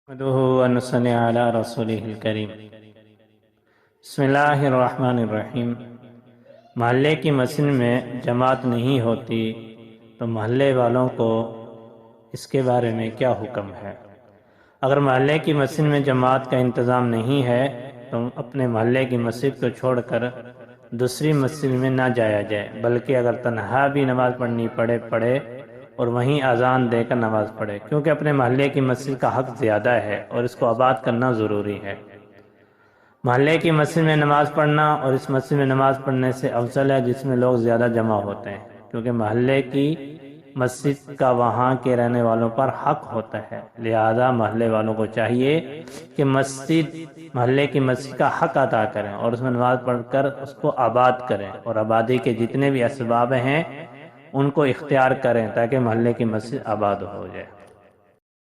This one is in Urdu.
نحمده ونصلي على رسوله الکریم۔ بسم اللہ الرحمن الرحیم۔ محلے کی مسجد میں جماعت نہیں ہوتی تو محلے والوں کو اس کے بارے میں کیا حکم ہے؟ اگر محلے کی مسجد میں جماعت کا انتظام نہیں ہے تو اپنے محلے کی مسجد کو چھوڑ کر دوسری مسجد میں نہ جایا جائے، بلکہ اگر تنہا بھی نماز پڑھنی پڑے اور وہیں اذان دے کر نماز پڑھے، کیونکہ اپنے محلے کی مسجد کا حق زیادہ ہے اور اس کو آباد کرنا ضروری ہے۔ محلے کی مسجد میں نماز پڑھنا اور اس مسجد میں نماز پڑھنے سے افضل ہے جس میں لوگ زیادہ جمع ہوتے ہیں، کیونکہ محلے کی مسجد کا وہاں کے رہنے والوں پر حق ہوتا ہے، لہذا محلے والوں کو چاہیے کہ محلے کی مسجد کا حق ادا کریں اور اس میں نماز پڑھ کر اس کو آباد کریں، اور آبادی کے جتنے بھی اسباب ہیں ان کو اختیار کریں تاکہ محلے کی مسجد آباد ہو جائے۔